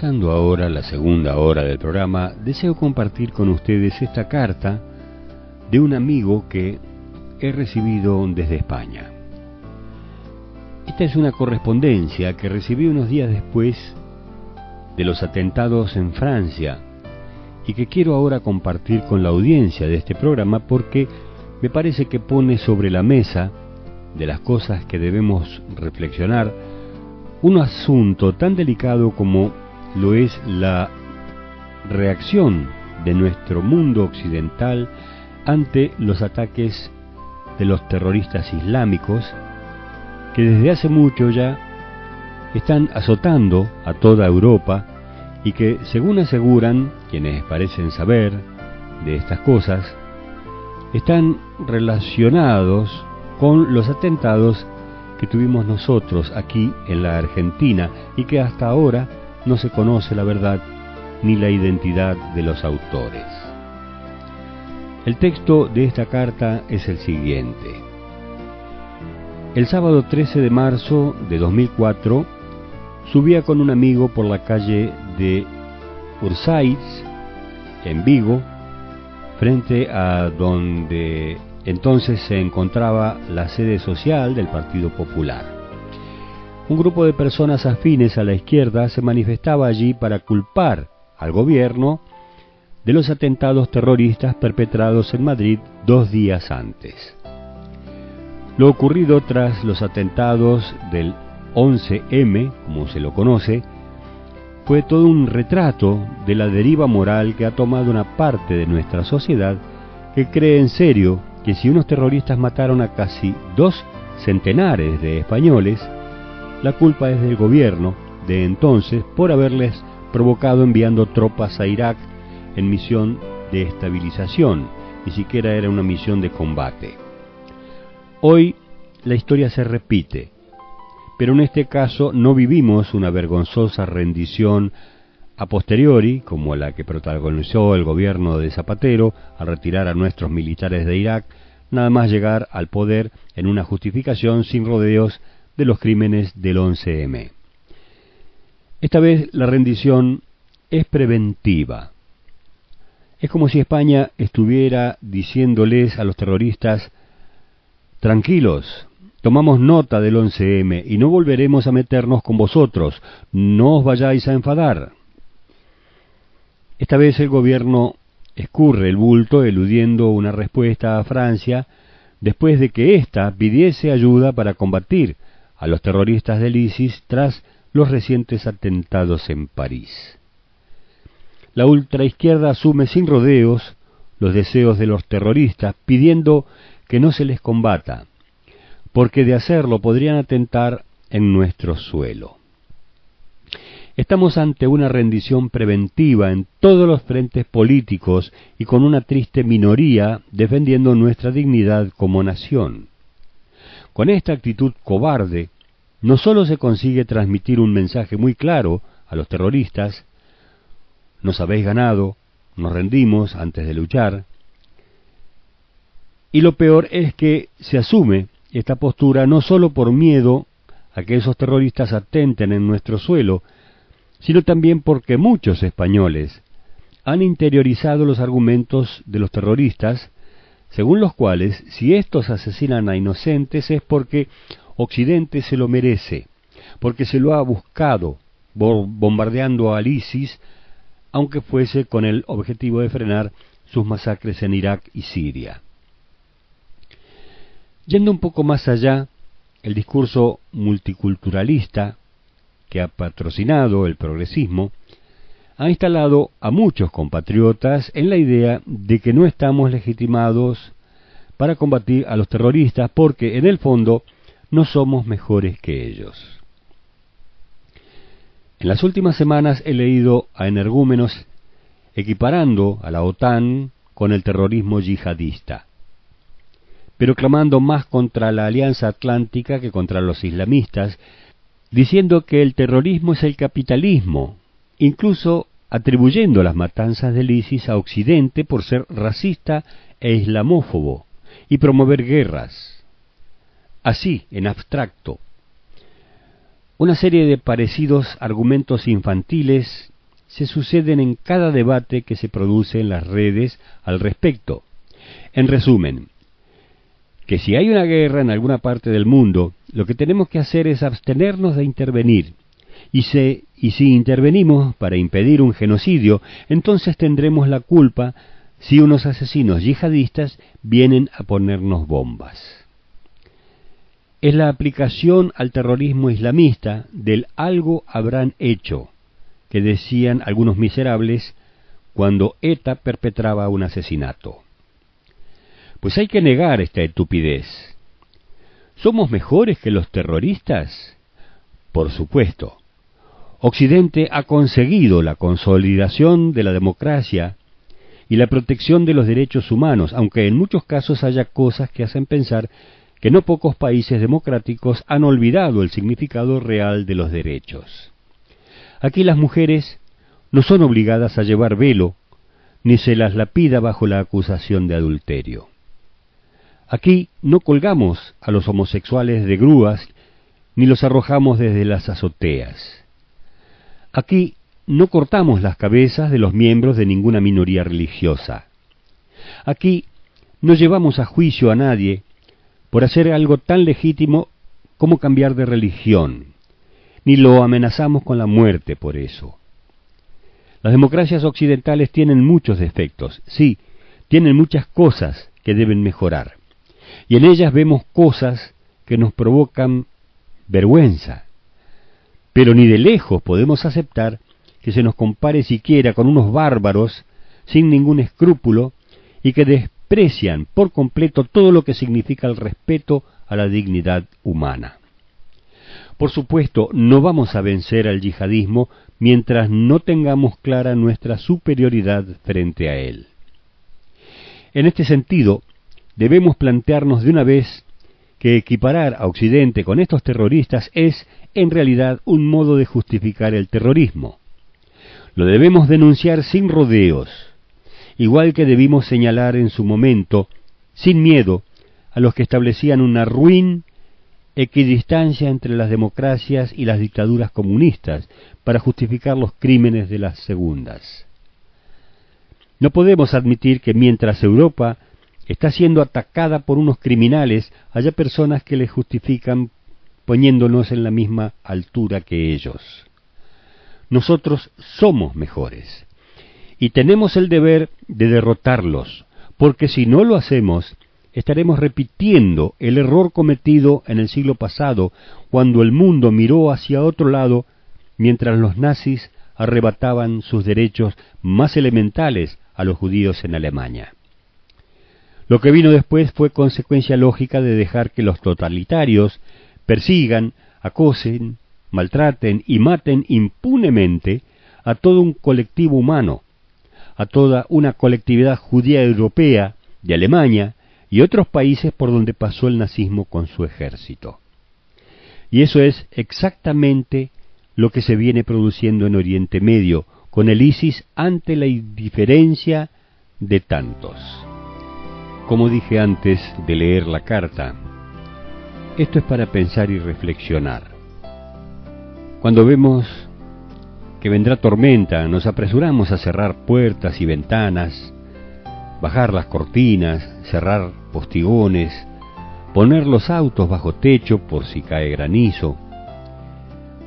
Comenzando ahora la segunda hora del programa, deseo compartir con ustedes esta carta de un amigo que he recibido desde España. Esta es una correspondencia que recibí unos días después de los atentados en Francia y que quiero ahora compartir con la audiencia de este programa porque me parece que pone sobre la mesa de las cosas que debemos reflexionar un asunto tan delicado como lo es la reacción de nuestro mundo occidental ante los ataques de los terroristas islámicos que desde hace mucho ya están azotando a toda Europa y que, según aseguran quienes parecen saber de estas cosas, están relacionados con los atentados que tuvimos nosotros aquí en la Argentina y que hasta ahora no se conoce la verdad ni la identidad de los autores. El texto de esta carta es el siguiente. El sábado 13 de marzo de 2004 subía con un amigo por la calle de Ursáiz, en Vigo, frente a donde entonces se encontraba la sede social del Partido Popular. Un grupo de personas afines a la izquierda se manifestaba allí para culpar al gobierno de los atentados terroristas perpetrados en Madrid 2 días antes. Lo ocurrido tras los atentados del 11M, como se lo conoce, fue todo un retrato de la deriva moral que ha tomado una parte de nuestra sociedad que cree en serio que si unos terroristas mataron a casi 2 centenares de españoles, la culpa es del gobierno de entonces por haberles provocado enviando tropas a Irak en misión de estabilización, ni siquiera era una misión de combate. Hoy la historia se repite, pero en este caso no vivimos una vergonzosa rendición a posteriori, como la que protagonizó el gobierno de Zapatero al retirar a nuestros militares de Irak, nada más llegar al poder en una justificación sin rodeos de los crímenes del 11M. Esta vez la rendición es preventiva. Es como si España estuviera diciéndoles a los terroristas: tranquilos, tomamos nota del 11M y no volveremos a meternos con vosotros, no os vayáis a enfadar. Esta vez el gobierno escurre el bulto eludiendo una respuesta a Francia después de que ésta pidiese ayuda para combatir a los terroristas del ISIS tras los recientes atentados en París. La ultraizquierda asume sin rodeos los deseos de los terroristas, pidiendo que no se les combata, porque de hacerlo podrían atentar en nuestro suelo. Estamos ante una rendición preventiva en todos los frentes políticos y con una triste minoría defendiendo nuestra dignidad como nación. Con esta actitud cobarde, no solo se consigue transmitir un mensaje muy claro a los terroristas: nos habéis ganado, nos rendimos antes de luchar, y lo peor es que se asume esta postura no solo por miedo a que esos terroristas atenten en nuestro suelo, sino también porque muchos españoles han interiorizado los argumentos de los terroristas, según los cuales, si estos asesinan a inocentes es porque Occidente se lo merece, porque se lo ha buscado, bombardeando al ISIS, aunque fuese con el objetivo de frenar sus masacres en Irak y Siria. Yendo un poco más allá, el discurso multiculturalista que ha patrocinado el progresismo ha instalado a muchos compatriotas en la idea de que no estamos legitimados para combatir a los terroristas porque, en el fondo, no somos mejores que ellos. En las últimas semanas he leído a energúmenos equiparando a la OTAN con el terrorismo yihadista, pero clamando más contra la Alianza Atlántica que contra los islamistas, diciendo que el terrorismo es el capitalismo, incluso atribuyendo las matanzas del ISIS a Occidente por ser racista e islamófobo y promover guerras. Así, en abstracto. Una serie de parecidos argumentos infantiles se suceden en cada debate que se produce en las redes al respecto. En resumen, que si hay una guerra en alguna parte del mundo, lo que tenemos que hacer es abstenernos de intervenir. Y si intervenimos para impedir un genocidio, entonces tendremos la culpa si unos asesinos yihadistas vienen a ponernos bombas. Es la aplicación al terrorismo islamista del algo habrán hecho, que decían algunos miserables cuando ETA perpetraba un asesinato. Pues hay que negar esta estupidez. ¿Somos mejores que los terroristas? Por supuesto. Occidente ha conseguido la consolidación de la democracia y la protección de los derechos humanos, aunque en muchos casos haya cosas que hacen pensar que no pocos países democráticos han olvidado el significado real de los derechos. Aquí las mujeres no son obligadas a llevar velo, ni se las lapida bajo la acusación de adulterio. Aquí no colgamos a los homosexuales de grúas, ni los arrojamos desde las azoteas. Aquí no cortamos las cabezas de los miembros de ninguna minoría religiosa. Aquí no llevamos a juicio a nadie por hacer algo tan legítimo como cambiar de religión, ni lo amenazamos con la muerte por eso. Las democracias occidentales tienen muchos defectos, sí, tienen muchas cosas que deben mejorar, y en ellas vemos cosas que nos provocan vergüenza, pero ni de lejos podemos aceptar que se nos compare siquiera con unos bárbaros sin ningún escrúpulo y que desprecian por completo todo lo que significa el respeto a la dignidad humana. Por supuesto, no vamos a vencer al yihadismo mientras no tengamos clara nuestra superioridad frente a él. En este sentido, debemos plantearnos de una vez que equiparar a Occidente con estos terroristas es, en realidad, un modo de justificar el terrorismo. Lo debemos denunciar sin rodeos, igual que debimos señalar en su momento, sin miedo, a los que establecían una ruin equidistancia entre las democracias y las dictaduras comunistas para justificar los crímenes de las segundas. No podemos admitir que mientras Europa está siendo atacada por unos criminales, haya personas que les justifican poniéndonos en la misma altura que ellos. Nosotros somos mejores y tenemos el deber de derrotarlos, porque si no lo hacemos, estaremos repitiendo el error cometido en el siglo pasado, cuando el mundo miró hacia otro lado mientras los nazis arrebataban sus derechos más elementales a los judíos en Alemania. Lo que vino después fue consecuencia lógica de dejar que los totalitarios persigan, acosen, maltraten y maten impunemente a todo un colectivo humano, a toda una colectividad judía europea, de Alemania y otros países por donde pasó el nazismo con su ejército. Y eso es exactamente lo que se viene produciendo en Oriente Medio, con el ISIS ante la indiferencia de tantos. Como dije antes de leer la carta, esto es para pensar y reflexionar. Cuando vemos que vendrá tormenta, nos apresuramos a cerrar puertas y ventanas, bajar las cortinas, cerrar postigones, poner los autos bajo techo por si cae granizo.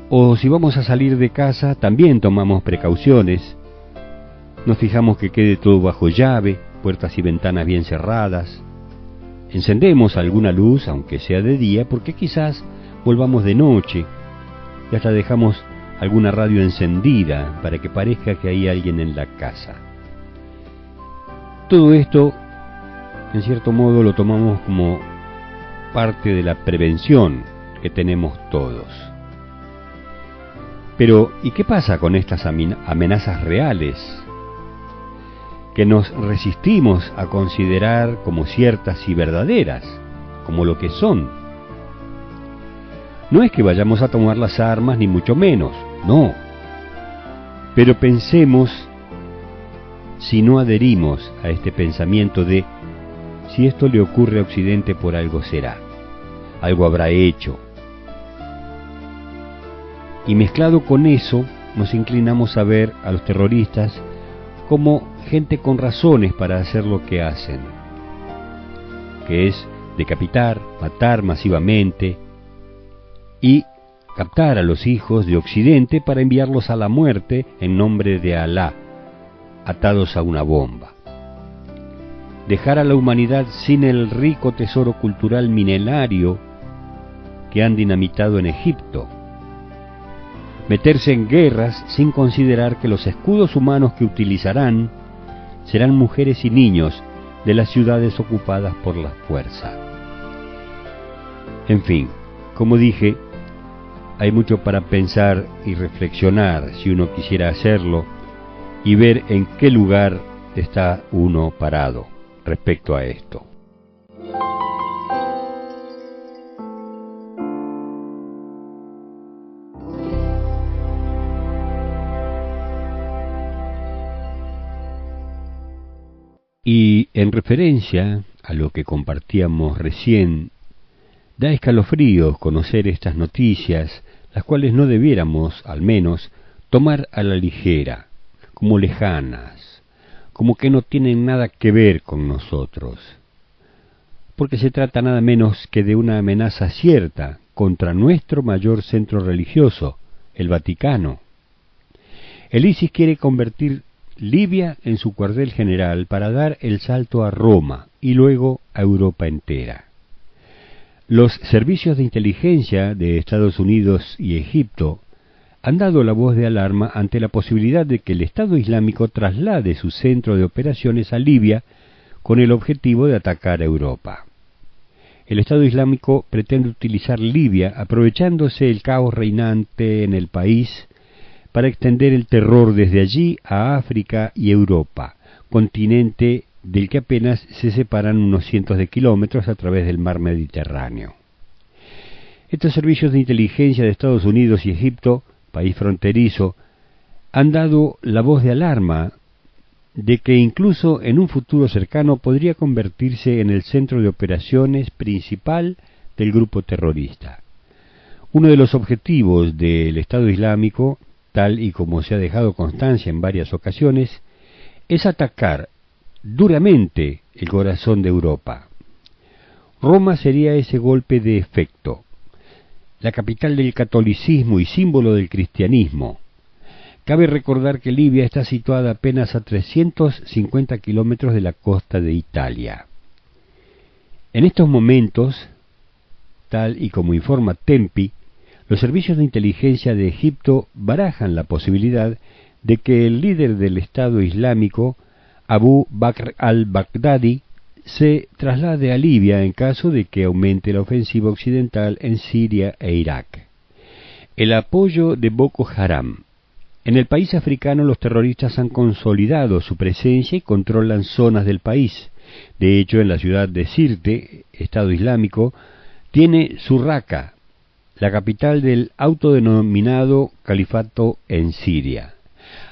O si vamos a salir de casa, también tomamos precauciones. Nos fijamos que quede todo bajo llave, puertas y ventanas bien cerradas. Encendemos alguna luz, aunque sea de día, porque quizás volvamos de noche. Y hasta dejamos alguna radio encendida para que parezca que hay alguien en la casa. Todo esto, en cierto modo, lo tomamos como parte de la prevención que tenemos todos. Pero, ¿y qué pasa con estas amenazas reales que nos resistimos a considerar como ciertas y verdaderas, como lo que son? No es que vayamos a tomar las armas, ni mucho menos, no. Pero pensemos si no adherimos a este pensamiento de si esto le ocurre a Occidente por algo será, algo habrá hecho. Y mezclado con eso, nos inclinamos a ver a los terroristas como gente con razones para hacer lo que hacen, que es decapitar, matar masivamente y captar a los hijos de Occidente para enviarlos a la muerte en nombre de Alá, atados a una bomba. Dejar a la humanidad sin el rico tesoro cultural milenario que han dinamitado en Egipto. Meterse en guerras sin considerar que los escudos humanos que utilizarán serán mujeres y niños de las ciudades ocupadas por la fuerza. En fin, como dije, hay mucho para pensar y reflexionar si uno quisiera hacerlo y ver en qué lugar está uno parado respecto a esto. Y en referencia a lo que compartíamos recién, da escalofríos conocer estas noticias, las cuales no debiéramos, al menos, tomar a la ligera, como lejanas, como que no tienen nada que ver con nosotros, porque se trata nada menos que de una amenaza cierta contra nuestro mayor centro religioso, el Vaticano. El ISIS quiere convertir Libia en su cuartel general para dar el salto a Roma y luego a Europa entera. Los servicios de inteligencia de Estados Unidos y Egipto han dado la voz de alarma ante la posibilidad de que el Estado Islámico traslade su centro de operaciones a Libia con el objetivo de atacar a Europa. El Estado Islámico pretende utilizar Libia aprovechándose el caos reinante en el país para extender el terror desde allí a África y Europa, continente del que apenas se separan unos cientos de kilómetros a través del mar Mediterráneo. Estos servicios de inteligencia de Estados Unidos y Egipto, país fronterizo, han dado la voz de alarma de que incluso en un futuro cercano podría convertirse en el centro de operaciones principal del grupo terrorista. Uno de los objetivos del Estado Islámico, tal y como se ha dejado constancia en varias ocasiones, es atacar duramente el corazón de Europa. Roma sería ese golpe de efecto, la capital del catolicismo y símbolo del cristianismo. Cabe recordar que Libia está situada apenas a 350 kilómetros de la costa de Italia. En estos momentos, tal y como informa Tempi, los servicios de inteligencia de Egipto barajan la posibilidad de que el líder del Estado Islámico, Abu Bakr al-Baghdadi, se traslade a Libia en caso de que aumente la ofensiva occidental en Siria e Irak. El apoyo de Boko Haram. En el país africano los terroristas han consolidado su presencia y controlan zonas del país. De hecho, en la ciudad de Sirte, Estado Islámico, tiene su Raqqa, la capital del autodenominado califato en Siria.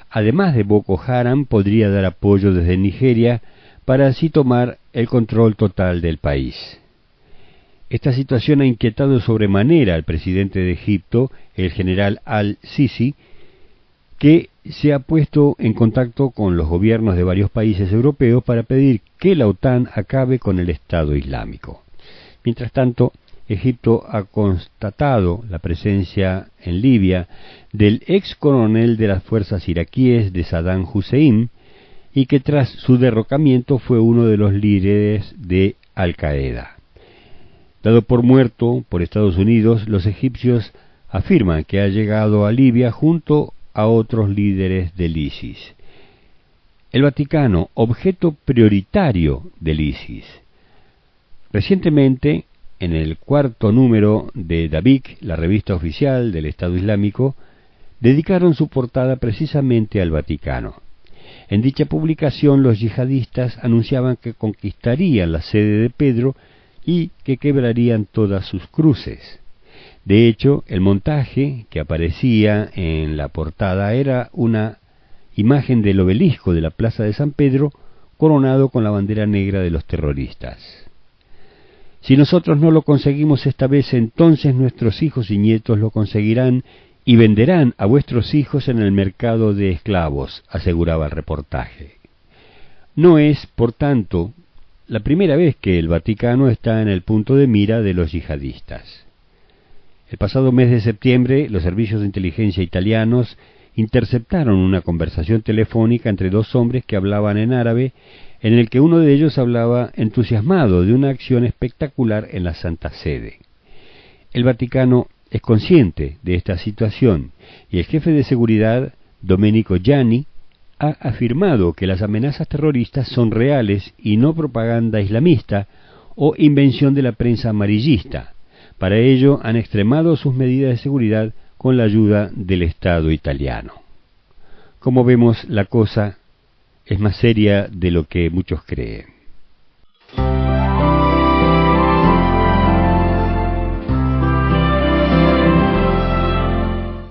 Además de Boko Haram, podría dar apoyo desde Nigeria para así tomar el control total del país. Esta situación ha inquietado sobremanera al presidente de Egipto, el general al-Sisi, que se ha puesto en contacto con los gobiernos de varios países europeos para pedir que la OTAN acabe con el Estado Islámico. Mientras tanto, Egipto ha constatado la presencia en Libia del ex coronel de las fuerzas iraquíes de Saddam Hussein y que tras su derrocamiento fue uno de los líderes de Al-Qaeda. Dado por muerto por Estados Unidos, los egipcios afirman que ha llegado a Libia junto a otros líderes del ISIS. El Vaticano, objeto prioritario del ISIS. Recientemente, en el 4º número de Dabiq, la revista oficial del Estado Islámico, dedicaron su portada precisamente al Vaticano. En dicha publicación los yihadistas anunciaban que conquistarían la sede de Pedro y que quebrarían todas sus cruces. De hecho, el montaje que aparecía en la portada era una imagen del obelisco de la Plaza de San Pedro coronado con la bandera negra de los terroristas. Si nosotros no lo conseguimos esta vez, entonces nuestros hijos y nietos lo conseguirán y venderán a vuestros hijos en el mercado de esclavos, aseguraba el reportaje. No es, por tanto, la primera vez que el Vaticano está en el punto de mira de los yihadistas. El pasado mes de septiembre, los servicios de inteligencia italianos interceptaron una conversación telefónica entre dos hombres que hablaban en árabe, en el que uno de ellos hablaba entusiasmado de una acción espectacular en la Santa Sede. El Vaticano es consciente de esta situación y el jefe de seguridad, Domenico Gianni, ha afirmado que las amenazas terroristas son reales y no propaganda islamista o invención de la prensa amarillista. Para ello han extremado sus medidas de seguridad con la ayuda del Estado italiano. Como vemos, la cosa es más seria de lo que muchos creen.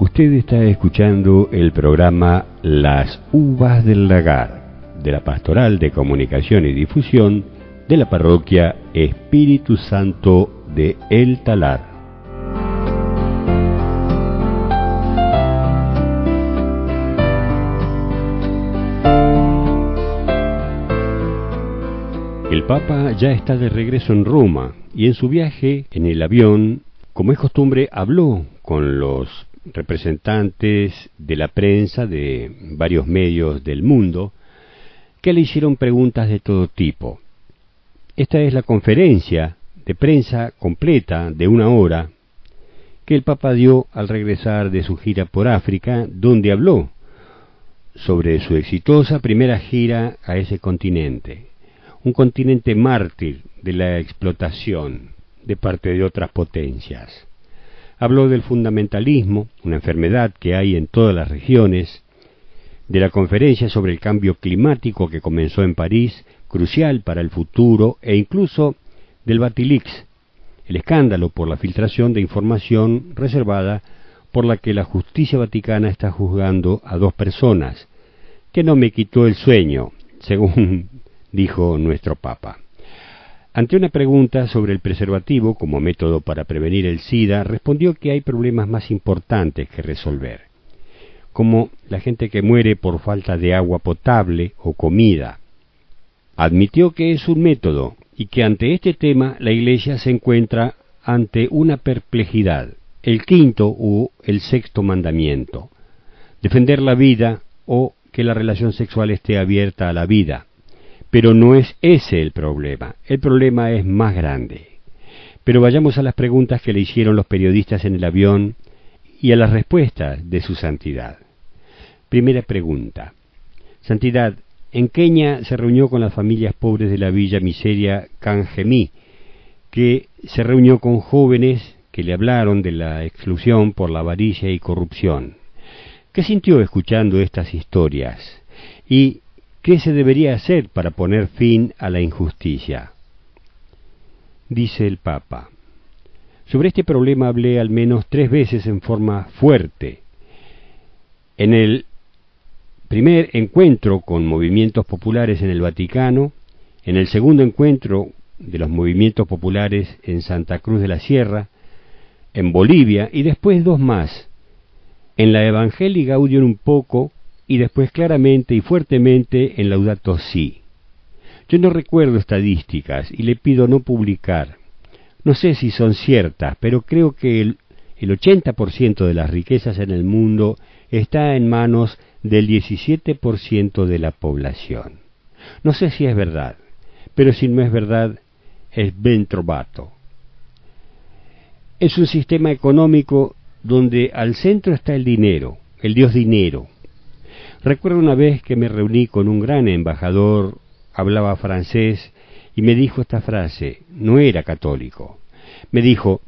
Usted está escuchando el programa Las Uvas del Lagar, de la Pastoral de Comunicación y Difusión de la Parroquia Espíritu Santo de El Talar. El Papa ya está de regreso en Roma y en su viaje en el avión, como es costumbre, habló con los representantes de la prensa de varios medios del mundo que le hicieron preguntas de todo tipo. Esta es la conferencia de prensa completa de 1 hora que el Papa dio al regresar de su gira por África, donde habló sobre su exitosa primera gira a ese continente, un continente mártir de la explotación de parte de otras potencias. Habló del fundamentalismo, una enfermedad que hay en todas las regiones, de la conferencia sobre el cambio climático que comenzó en París, crucial para el futuro, e incluso del Batilix, el escándalo por la filtración de información reservada por la que la justicia vaticana está juzgando a 2 personas, que no me quitó el sueño, según dijo nuestro Papa. Ante una pregunta sobre el preservativo como método para prevenir el SIDA, respondió que hay problemas más importantes que resolver, como la gente que muere por falta de agua potable o comida. Admitió que es un método y que ante este tema la Iglesia se encuentra ante una perplejidad, el 5º u el 6º mandamiento, defender la vida o que la relación sexual esté abierta a la vida. Pero no es ese el problema es más grande. Pero vayamos a las preguntas que le hicieron los periodistas en el avión y a las respuestas de su santidad. Primera pregunta. Santidad, en Kenia se reunió con las familias pobres de la Villa Miseria Kangemi, que se reunió con jóvenes que le hablaron de la exclusión por la avaricia y corrupción. ¿Qué sintió escuchando estas historias? ¿Y qué se debería hacer para poner fin a la injusticia? Dice el Papa. Sobre este problema hablé al menos 3 veces en forma fuerte. En el primer encuentro con movimientos populares en el Vaticano, en el segundo encuentro de los movimientos populares en Santa Cruz de la Sierra, en Bolivia, y después 2 más, en la Evangelii Gaudium un poco, y después claramente y fuertemente en Laudato Si. Yo no recuerdo estadísticas y le pido no publicar. No sé si son ciertas, pero creo que el 80% de las riquezas en el mundo está en manos del 17% de la población. No sé si es verdad, pero si no es verdad, es ben trovato. Es un sistema económico donde al centro está el dinero, el dios dinero. Recuerdo una vez que me reuní con un gran embajador, hablaba francés, y me dijo esta frase, no era católico. Me dijo,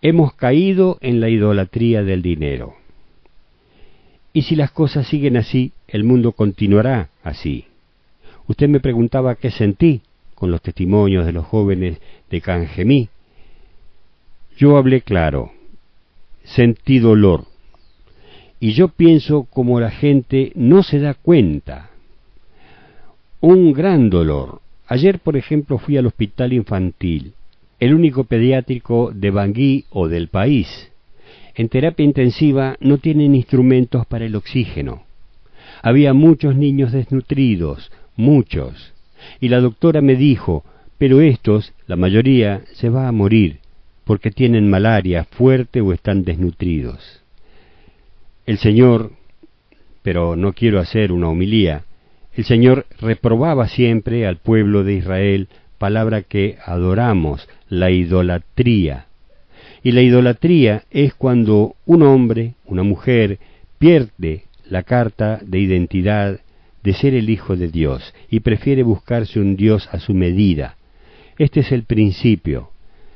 hemos caído en la idolatría del dinero. Y si las cosas siguen así, el mundo continuará así. Usted me preguntaba qué sentí con los testimonios de los jóvenes de Kangemi. Yo hablé claro, sentí dolor. Y yo pienso como la gente no se da cuenta. Un gran dolor. Ayer, por ejemplo, fui al hospital infantil, el único pediátrico de Bangui o del país. En terapia intensiva no tienen instrumentos para el oxígeno. Había muchos niños desnutridos, muchos. Y la doctora me dijo, pero estos, la mayoría, se va a morir, porque tienen malaria fuerte o están desnutridos. El Señor, pero no quiero hacer una homilía, el Señor reprobaba siempre al pueblo de Israel, palabra que adoramos, la idolatría. Y la idolatría es cuando un hombre, una mujer, pierde la carta de identidad de ser el Hijo de Dios y prefiere buscarse un Dios a su medida. Este es el principio.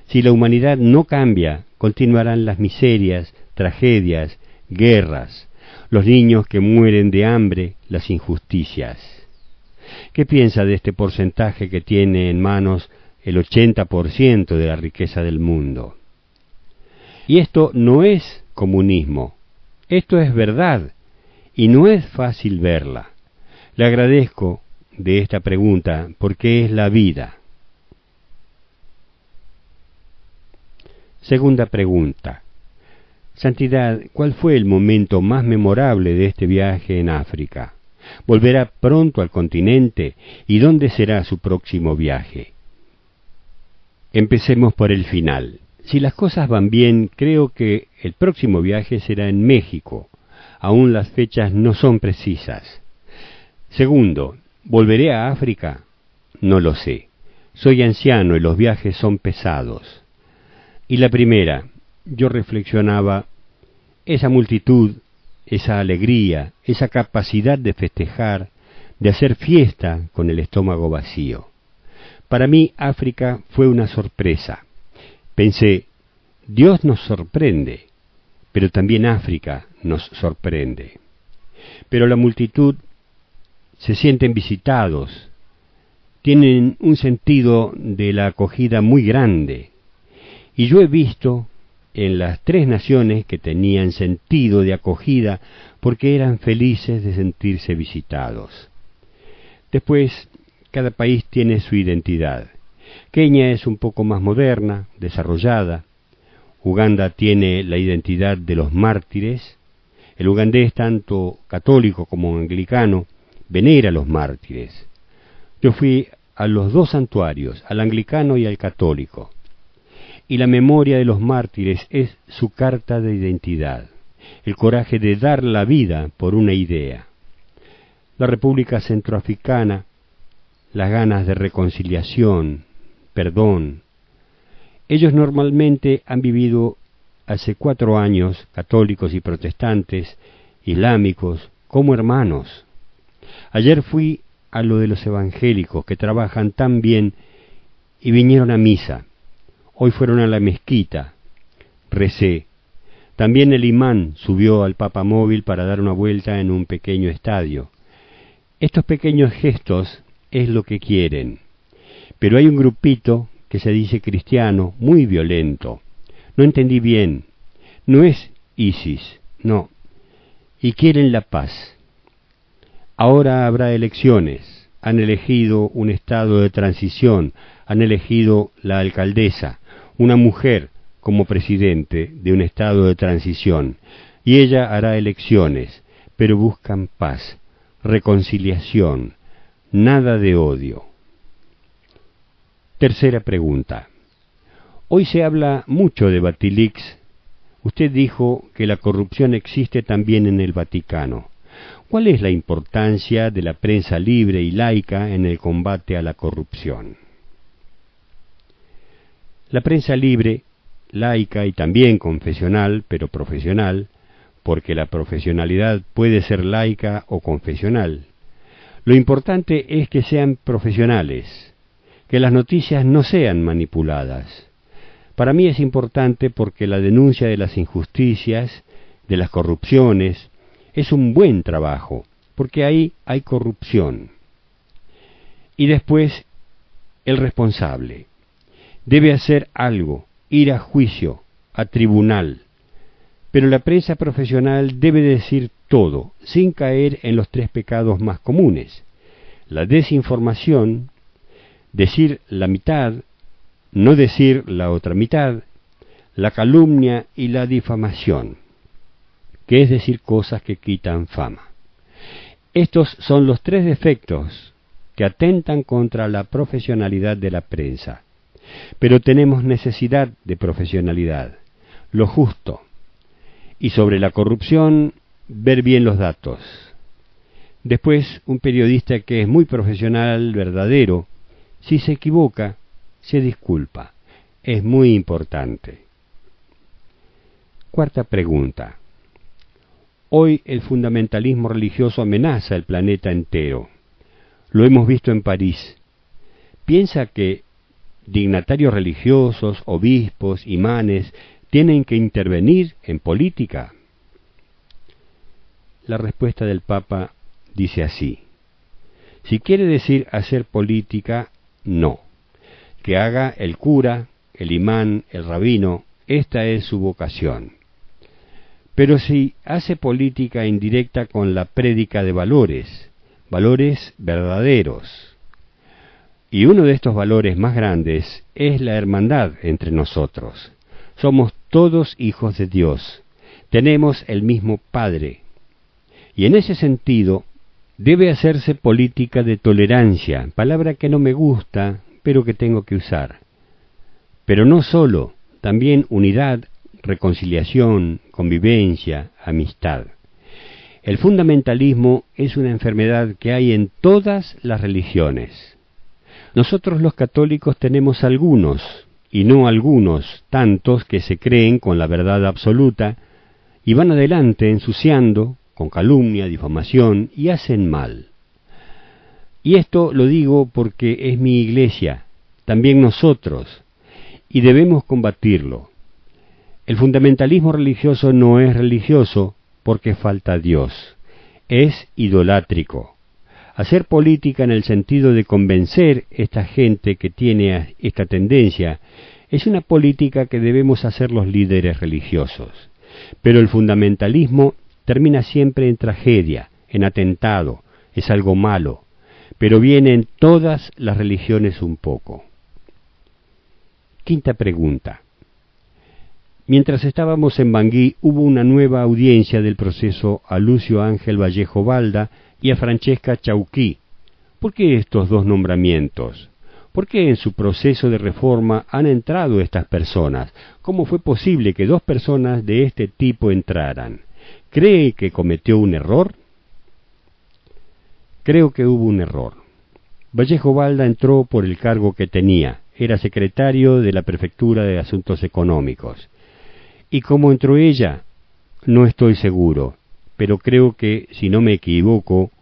Si la humanidad no cambia, continuarán las miserias, tragedias, guerras, los niños que mueren de hambre, las injusticias. ¿Qué piensa de este porcentaje que tiene en manos el 80% de la riqueza del mundo? Y esto no es comunismo, esto es verdad, y no es fácil verla. Le agradezco de esta pregunta porque es la vida. Segunda pregunta. Santidad, ¿cuál fue el momento más memorable de este viaje en África? ¿Volverá pronto al continente? ¿Y dónde será su próximo viaje? Empecemos por el final. Si las cosas van bien, creo que el próximo viaje será en México. Aún las fechas no son precisas. Segundo, ¿volveré a África? No lo sé. Soy anciano y los viajes son pesados. Y la primera, yo reflexionaba, esa multitud, esa alegría, esa capacidad de festejar, de hacer fiesta con el estómago vacío. Para mí África fue una sorpresa. Pensé, Dios nos sorprende, pero también África nos sorprende. Pero la multitud se sienten visitados, tienen un sentido de la acogida muy grande, y yo he visto en las 3 naciones que tenían sentido de acogida porque eran felices de sentirse visitados. Después, cada país tiene su identidad. Kenia es un poco más moderna, desarrollada. Uganda tiene la identidad de los mártires. El ugandés, tanto católico como anglicano, venera a los mártires. Yo fui a los 2 santuarios, al anglicano y al católico. Y la memoria de los mártires es su carta de identidad, el coraje de dar la vida por una idea. La República Centroafricana, las ganas de reconciliación, perdón. Ellos normalmente han vivido hace 4 años, católicos y protestantes, islámicos, como hermanos. Ayer fui a lo de los evangélicos que trabajan tan bien y vinieron a misa. Hoy fueron a la mezquita, recé. También el imán subió al papamóvil para dar una vuelta en un pequeño estadio. Estos pequeños gestos es lo que quieren. Pero hay un grupito que se dice cristiano, muy violento. No entendí bien. No es ISIS, no. Y quieren la paz. Ahora habrá elecciones. Han elegido un estado de transición. Han elegido la alcaldesa. Una mujer como presidente de un estado de transición, y ella hará elecciones, pero buscan paz, reconciliación, nada de odio. Tercera pregunta. Hoy se habla mucho de Batilix. Usted dijo que la corrupción existe también en el Vaticano. ¿Cuál es la importancia de la prensa libre y laica en el combate a la corrupción? La prensa libre, laica y también confesional, pero profesional, porque la profesionalidad puede ser laica o confesional. Lo importante es que sean profesionales, que las noticias no sean manipuladas. Para mí es importante porque la denuncia de las injusticias, de las corrupciones, es un buen trabajo, porque ahí hay corrupción. Y después, el responsable debe hacer algo, ir a juicio, a tribunal. Pero la prensa profesional debe decir todo, sin caer en los 3 pecados más comunes. La desinformación, decir la mitad, no decir la otra mitad, la calumnia y la difamación, que es decir cosas que quitan fama. Estos son los tres defectos que atentan contra la profesionalidad de la prensa. Pero tenemos necesidad de profesionalidad, lo justo, y sobre la corrupción, ver bien los datos. Después, un periodista que es muy profesional, verdadero, si se equivoca, se disculpa. Es muy importante. Cuarta pregunta. Hoy el fundamentalismo religioso amenaza el planeta entero. Lo hemos visto en París. ¿Piensa que dignatarios religiosos, obispos, imanes, tienen que intervenir en política? La respuesta del Papa dice así: si quiere decir hacer política, no. Que haga el cura, el imán, el rabino, esta es su vocación. Pero si hace política indirecta con la prédica de valores, valores verdaderos. Y uno de estos valores más grandes es la hermandad entre nosotros. Somos todos hijos de Dios, tenemos el mismo Padre. Y en ese sentido, debe hacerse política de tolerancia, palabra que no me gusta, pero que tengo que usar. Pero no solo, también unidad, reconciliación, convivencia, amistad. El fundamentalismo es una enfermedad que hay en todas las religiones. Nosotros los católicos tenemos algunos, y no algunos, tantos que se creen con la verdad absoluta, y van adelante ensuciando, con calumnia, difamación, y hacen mal. Y esto lo digo porque es mi iglesia, también nosotros, y debemos combatirlo. El fundamentalismo religioso no es religioso porque falta Dios, es idolátrico. Hacer política en el sentido de convencer a esta gente que tiene esta tendencia es una política que debemos hacer los líderes religiosos. Pero el fundamentalismo termina siempre en tragedia, en atentado, es algo malo, pero viene en todas las religiones un poco. Quinta pregunta. Mientras estábamos en Bangui hubo una nueva audiencia del proceso a Lucio Ángel Vallejo Balda y a Francesca Chauquí. ¿Por qué estos dos nombramientos? ¿Por qué en su proceso de reforma han entrado estas personas? ¿Cómo fue posible que dos personas de este tipo entraran? ¿Cree que cometió un error? Creo que hubo un error. Vallejo Balda entró por el cargo que tenía, era secretario de la Prefectura de Asuntos Económicos. ¿Y cómo entró ella? No estoy seguro, pero creo que, si no me equivoco,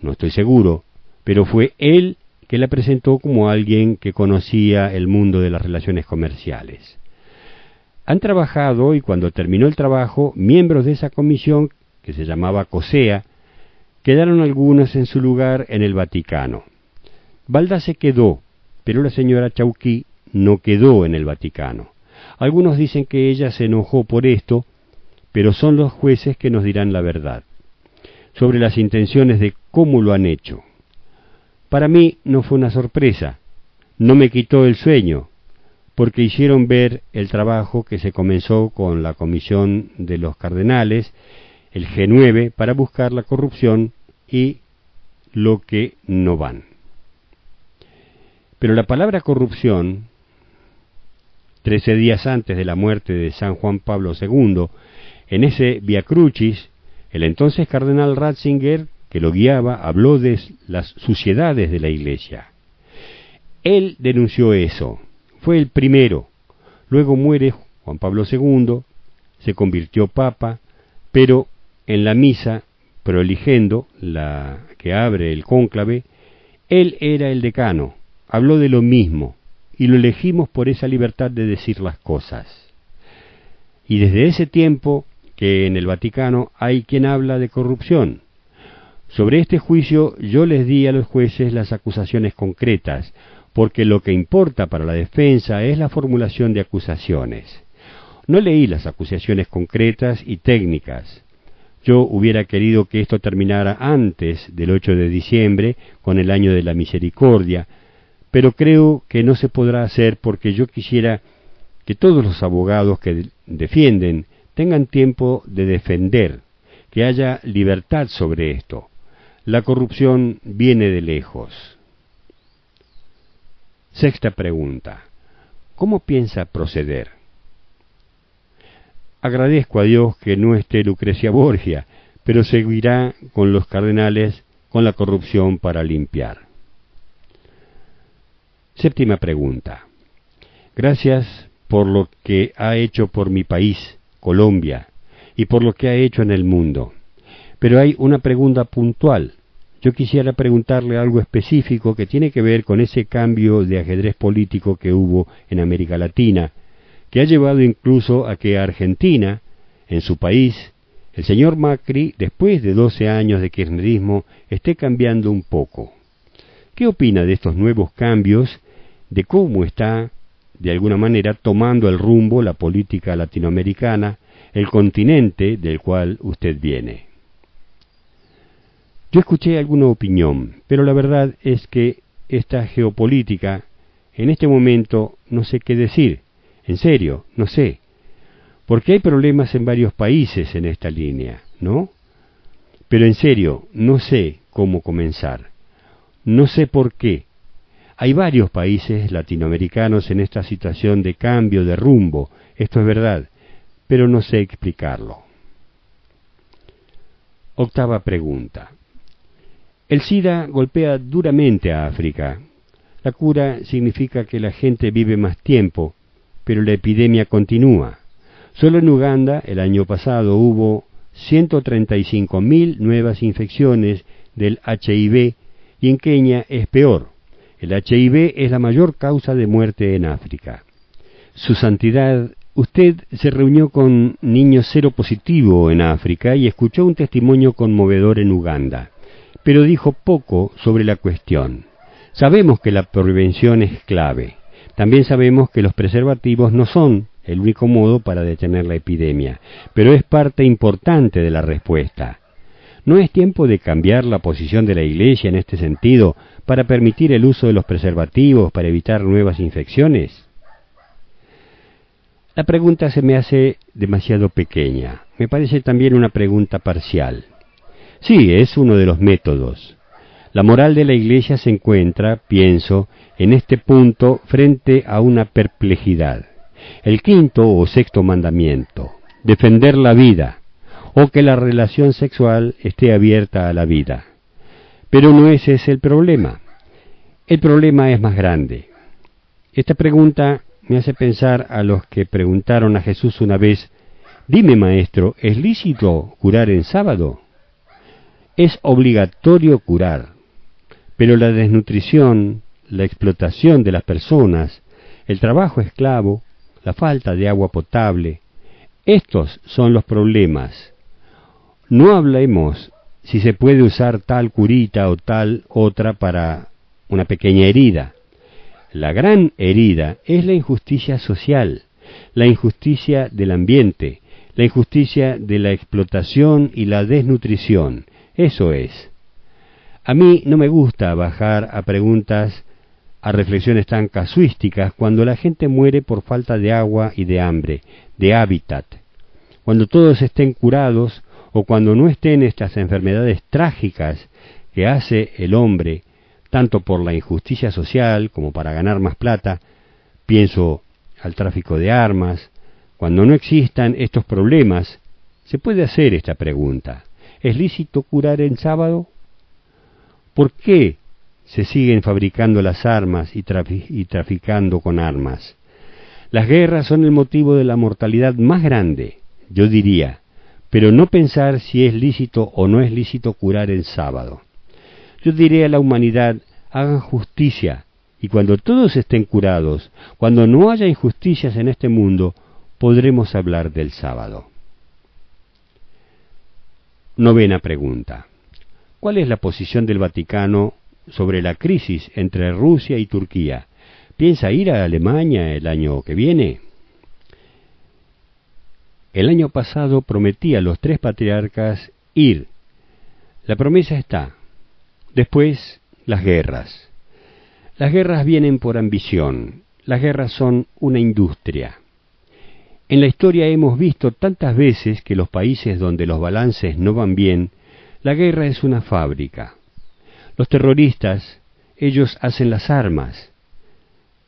no estoy seguro, pero fue él que la presentó como alguien que conocía el mundo de las relaciones comerciales. Han trabajado, y cuando terminó el trabajo, miembros de esa comisión, que se llamaba COSEA, quedaron algunos en su lugar en el Vaticano. Balda se quedó, pero la señora Chauquí no quedó en el Vaticano. Algunos dicen que ella se enojó por esto, pero son los jueces que nos dirán la verdad sobre las intenciones de cómo lo han hecho. Para mí no fue una sorpresa, no me quitó el sueño, porque hicieron ver el trabajo que se comenzó con la comisión de los cardenales, el G9, para buscar la corrupción y lo que no van. Pero la palabra corrupción, 13 días antes de la muerte de San Juan Pablo II, en ese Via Crucis, el entonces cardenal Ratzinger, que lo guiaba, habló de las suciedades de la Iglesia. Él denunció eso, fue el primero. Luego muere Juan Pablo II, se convirtió papa, pero en la misa Proeligendo, la que abre el cónclave, él era el decano, habló de lo mismo, y lo elegimos por esa libertad de decir las cosas. Y desde ese tiempo que en el Vaticano hay quien habla de corrupción. Sobre este juicio yo les di a los jueces las acusaciones concretas, porque lo que importa para la defensa es la formulación de acusaciones. No leí las acusaciones concretas y técnicas. Yo hubiera querido que esto terminara antes del 8 de diciembre, con el año de la misericordia, pero creo que no se podrá hacer porque yo quisiera que todos los abogados que defienden tengan tiempo de defender, que haya libertad sobre esto. La corrupción viene de lejos. Sexta pregunta. ¿Cómo piensa proceder? Agradezco a Dios que no esté Lucrecia Borgia, pero seguirá con los cardenales con la corrupción para limpiar. Séptima pregunta. Gracias por lo que ha hecho por mi país, Colombia, y por lo que ha hecho en el mundo. Pero hay una pregunta puntual. Yo quisiera preguntarle algo específico que tiene que ver con ese cambio de ajedrez político que hubo en América Latina, que ha llevado incluso a que Argentina, en su país, el señor Macri, después de 12 años de kirchnerismo, esté cambiando un poco. ¿Qué opina de estos nuevos cambios, de cómo está, de alguna manera, tomando el rumbo la política latinoamericana, el continente del cual usted viene? Yo escuché alguna opinión, pero la verdad es que esta geopolítica, en este momento, no sé qué decir. En serio, no sé. Porque hay problemas en varios países en esta línea, ¿no? Pero en serio, no sé cómo comenzar. No sé por qué. Hay varios países latinoamericanos en esta situación de cambio de rumbo, esto es verdad, pero no sé explicarlo. Octava pregunta. El SIDA golpea duramente a África. La cura significa que la gente vive más tiempo, pero la epidemia continúa. Solo en Uganda el año pasado hubo 135.000 nuevas infecciones del HIV y en Kenia es peor. El HIV es la mayor causa de muerte en África. Su Santidad, usted se reunió con niños seropositivo en África y escuchó un testimonio conmovedor en Uganda, pero dijo poco sobre la cuestión. Sabemos que la prevención es clave. También sabemos que los preservativos no son el único modo para detener la epidemia, pero es parte importante de la respuesta. ¿No es tiempo de cambiar la posición de la Iglesia en este sentido para permitir el uso de los preservativos para evitar nuevas infecciones? La pregunta se me hace demasiado pequeña. Me parece también una pregunta parcial. Sí, es uno de los métodos. La moral de la Iglesia se encuentra, pienso, en este punto frente a una perplejidad. El quinto o sexto mandamiento, defender la vida, o que la relación sexual esté abierta a la vida. Pero no ese es el problema. El problema es más grande. Esta pregunta me hace pensar a los que preguntaron a Jesús una vez, «Dime, maestro, ¿es lícito curar en sábado?» Es obligatorio curar, pero la desnutrición, la explotación de las personas, el trabajo esclavo, la falta de agua potable, estos son los problemas. No hablemos si se puede usar tal curita o tal otra para una pequeña herida. La gran herida es la injusticia social, la injusticia del ambiente, la injusticia de la explotación y la desnutrición. Eso es. A mí no me gusta bajar a preguntas, a reflexiones tan casuísticas cuando la gente muere por falta de agua y de hambre, de hábitat. Cuando todos estén curados o cuando no estén estas enfermedades trágicas que hace el hombre, tanto por la injusticia social como para ganar más plata, pienso al tráfico de armas, cuando no existan estos problemas, se puede hacer esta pregunta. ¿Es lícito curar en sábado? ¿Por qué se siguen fabricando las armas y traficando con armas? Las guerras son el motivo de la mortalidad más grande, yo diría, pero no pensar si es lícito o no es lícito curar en sábado. Yo diré a la humanidad, hagan justicia, y cuando todos estén curados, cuando no haya injusticias en este mundo, podremos hablar del sábado. Novena pregunta. ¿Cuál es la posición del Vaticano sobre la crisis entre Rusia y Turquía? ¿Piensa ir a Alemania el año que viene? El año pasado prometí a los 3 patriarcas ir. La promesa está. Después, las guerras. Las guerras vienen por ambición. Las guerras son una industria. En la historia hemos visto tantas veces que los países donde los balances no van bien, la guerra es una fábrica. Los terroristas, ellos hacen las armas.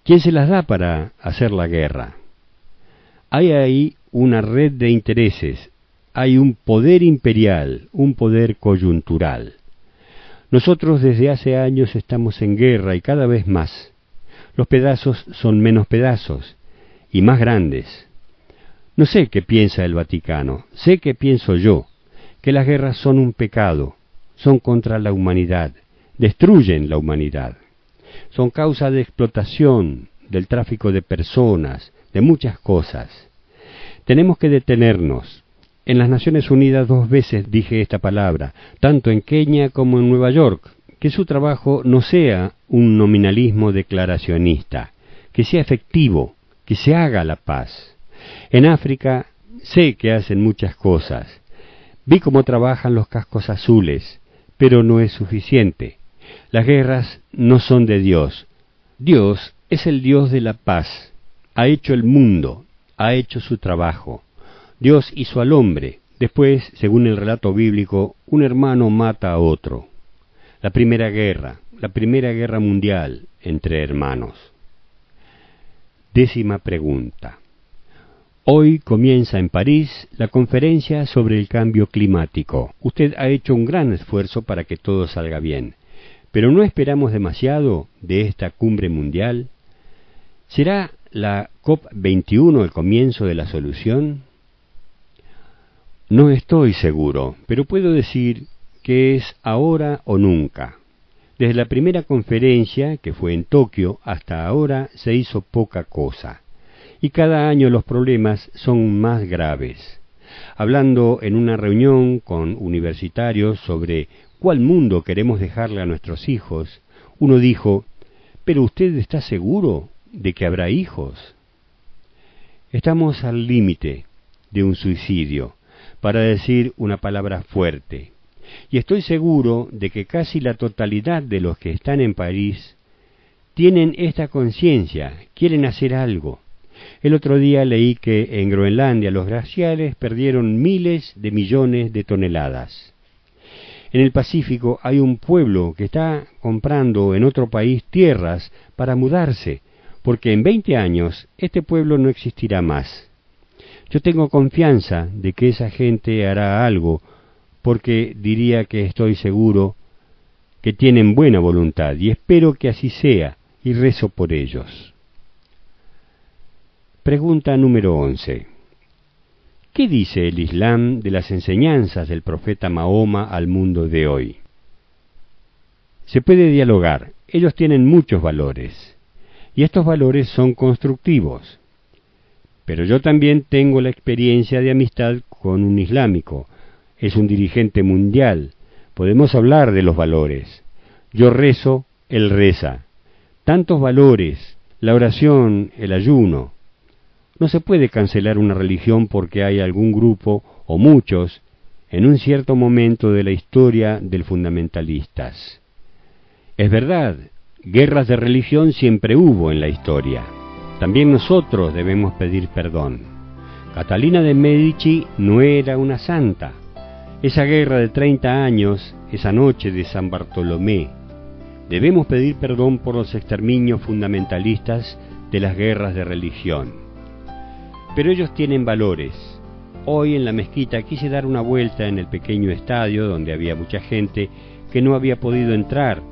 ¿Quién se las da para hacer la guerra? Hay ahí una red de intereses, hay un poder imperial, un poder coyuntural. Nosotros desde hace años estamos en guerra y cada vez más. Los pedazos son menos pedazos y más grandes. No sé qué piensa el Vaticano, sé qué pienso yo, que las guerras son un pecado, son contra la humanidad, destruyen la humanidad. Son causa de explotación, del tráfico de personas, de muchas cosas. Tenemos que detenernos. En las Naciones Unidas 2 veces dije esta palabra, tanto en Kenia como en Nueva York, que su trabajo no sea un nominalismo declaracionista, que sea efectivo, que se haga la paz. En África sé que hacen muchas cosas. Vi cómo trabajan los cascos azules, pero no es suficiente. Las guerras no son de Dios. Dios es el Dios de la paz. Ha hecho el mundo, ha hecho su trabajo. Dios hizo al hombre. Después, según el relato bíblico, un hermano mata a otro. La Primera Guerra Mundial entre hermanos. 10ª pregunta. Hoy comienza en París la conferencia sobre el cambio climático. Usted ha hecho un gran esfuerzo para que todo salga bien, pero ¿no esperamos demasiado de esta cumbre mundial? ¿Será la COP21 el comienzo de la solución? No estoy seguro, pero puedo decir que es ahora o nunca. Desde la primera conferencia, que fue en Tokio, hasta ahora se hizo poca cosa. Y cada año los problemas son más graves. Hablando en una reunión con universitarios sobre cuál mundo queremos dejarle a nuestros hijos, uno dijo, ¿pero usted está seguro de que habrá hijos? Estamos al límite de un suicidio, para decir una palabra fuerte. Y estoy seguro de que casi la totalidad de los que están en París tienen esta conciencia, quieren hacer algo. El otro día leí que en Groenlandia los glaciares perdieron miles de millones de toneladas. En el Pacífico hay un pueblo que está comprando en otro país tierras para mudarse, porque en 20 años este pueblo no existirá más. Yo tengo confianza de que esa gente hará algo, porque diría que estoy seguro que tienen buena voluntad, y espero que así sea, y rezo por ellos. Pregunta número 11. ¿Qué dice el Islam de las enseñanzas del profeta Mahoma al mundo de hoy? Se puede dialogar, ellos tienen muchos valores, y estos valores son constructivos. Pero yo también tengo la experiencia de amistad con un islámico, es un dirigente mundial, podemos hablar de los valores. Yo rezo, él reza. Tantos valores, la oración, el ayuno. No se puede cancelar una religión porque hay algún grupo, o muchos, en un cierto momento de la historia del fundamentalistas. Es verdad, guerras de religión siempre hubo en la historia. También nosotros debemos pedir perdón. Catalina de Medici no era una santa. Esa guerra de 30 años, esa noche de San Bartolomé, debemos pedir perdón por los exterminios fundamentalistas de las guerras de religión. Pero ellos tienen valores. Hoy en la mezquita quise dar una vuelta en el pequeño estadio donde había mucha gente que no había podido entrar,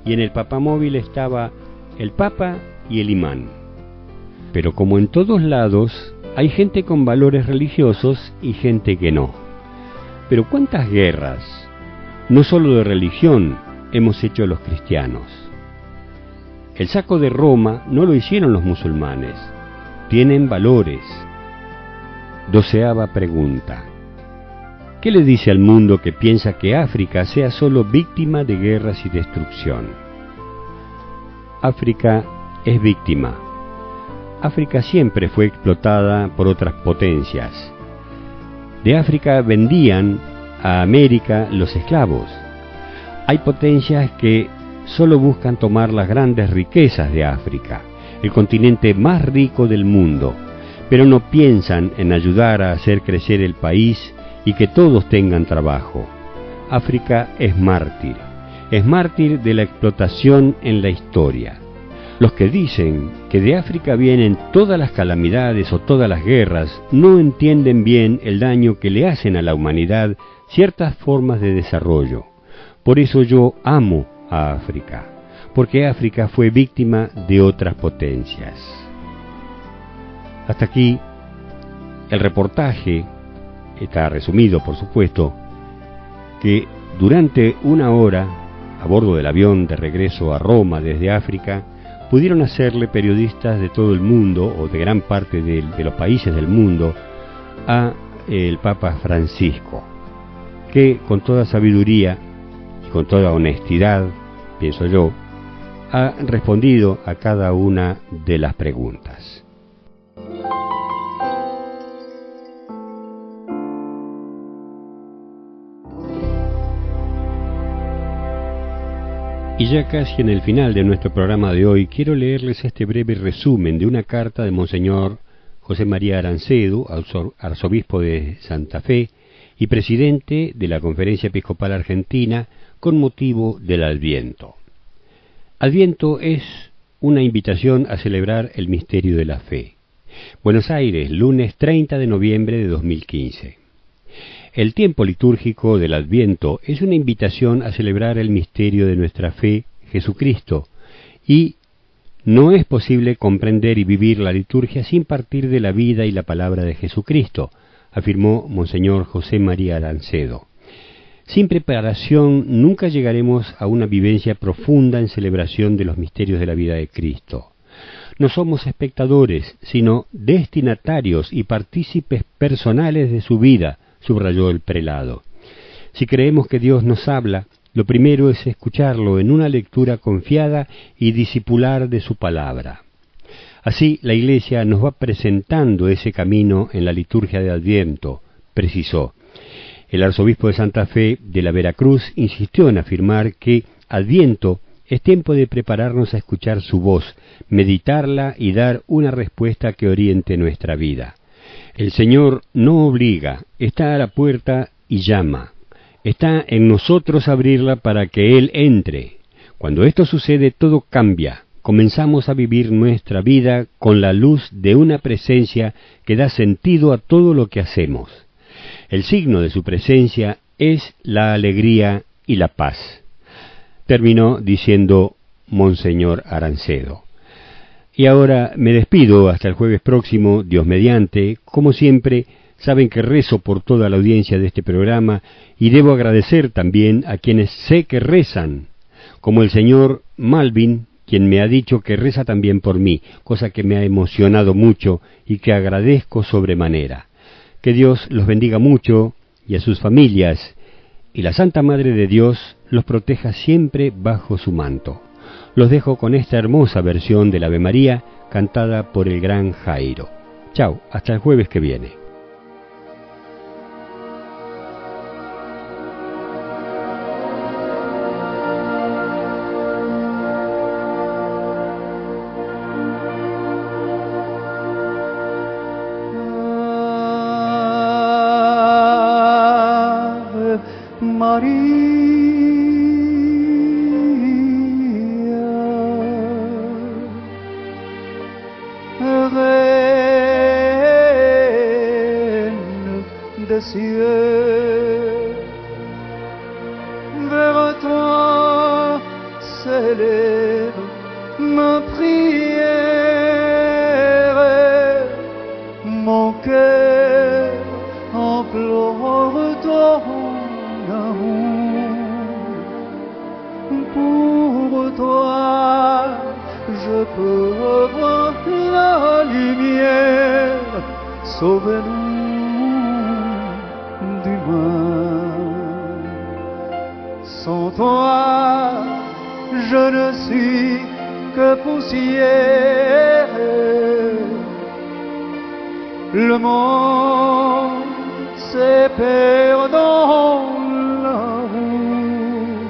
y en el papamóvil estaba el papa y el imán. Pero como en todos lados, hay gente con valores religiosos y gente que no. Pero ¿cuántas guerras, no solo de religión, hemos hecho los cristianos? El saco de Roma no lo hicieron los musulmanes. Tienen valores. 12ª pregunta. ¿Qué le dice al mundo que piensa que África sea solo víctima de guerras y destrucción? África es víctima. África siempre fue explotada por otras potencias. De África vendían a América los esclavos. Hay potencias que solo buscan tomar las grandes riquezas de África, el continente más rico del mundo, pero no piensan en ayudar a hacer crecer el país y que todos tengan trabajo. África es mártir de la explotación en la historia. Los que dicen que de África vienen todas las calamidades o todas las guerras no entienden bien el daño que le hacen a la humanidad ciertas formas de desarrollo. Por eso yo amo a África, porque África fue víctima de otras potencias. Hasta aquí el reportaje. Está resumido, por supuesto, que durante una hora, a bordo del avión de regreso a Roma desde África, pudieron hacerle periodistas de todo el mundo, o de gran parte de los países del mundo, a el Papa Francisco, que con toda sabiduría y con toda honestidad, pienso yo, ha respondido a cada una de las preguntas. Y ya casi en el final de nuestro programa de hoy, quiero leerles este breve resumen de una carta de Monseñor José María Arancedo, arzobispo de Santa Fe y presidente de la Conferencia Episcopal Argentina, con motivo del Adviento. Adviento es una invitación a celebrar el misterio de la fe. Buenos Aires, lunes 30 de noviembre de 2015. El tiempo litúrgico del Adviento es una invitación a celebrar el misterio de nuestra fe, Jesucristo, y no es posible comprender y vivir la liturgia sin partir de la vida y la palabra de Jesucristo, afirmó Monseñor José María Arancedo. Sin preparación nunca llegaremos a una vivencia profunda en celebración de los misterios de la vida de Cristo. No somos espectadores, sino destinatarios y partícipes personales de su vida, subrayó el prelado. Si creemos que Dios nos habla, lo primero es escucharlo en una lectura confiada y discipular de su palabra. Así la Iglesia nos va presentando ese camino en la liturgia de Adviento, precisó. El arzobispo de Santa Fe de la Veracruz insistió en afirmar que Adviento es tiempo de prepararnos a escuchar su voz, meditarla y dar una respuesta que oriente nuestra vida. El Señor no obliga, está a la puerta y llama. Está en nosotros abrirla para que Él entre. Cuando esto sucede, todo cambia. Comenzamos a vivir nuestra vida con la luz de una presencia que da sentido a todo lo que hacemos. El signo de su presencia es la alegría y la paz, terminó diciendo Monseñor Arancedo. Y ahora me despido hasta el jueves próximo, Dios mediante. Como siempre, saben que rezo por toda la audiencia de este programa y debo agradecer también a quienes sé que rezan, como el señor Malvin, quien me ha dicho que reza también por mí, cosa que me ha emocionado mucho y que agradezco sobremanera. Que Dios los bendiga mucho y a sus familias, y la Santa Madre de Dios los proteja siempre bajo su manto. Los dejo con esta hermosa versión del Ave María cantada por el gran Jairo. Chao, hasta el jueves que viene. Le monde se perd dans la roue.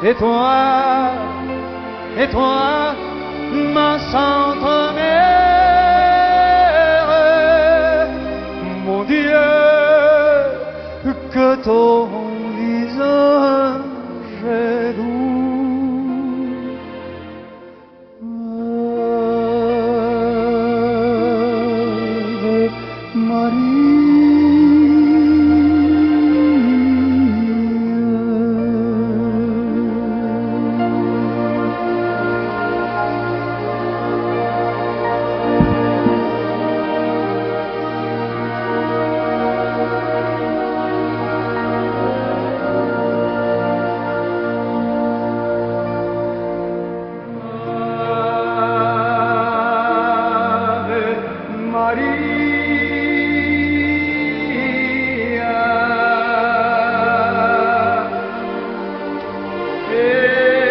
Et toi, ma sainte mère, ton visage doux. Ave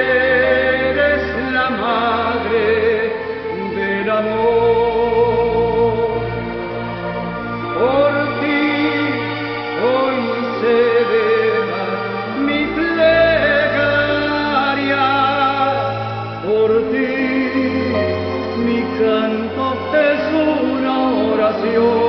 eres la madre del amor. Por ti hoy se eleva mi plegaria, por ti mi canto es una oración.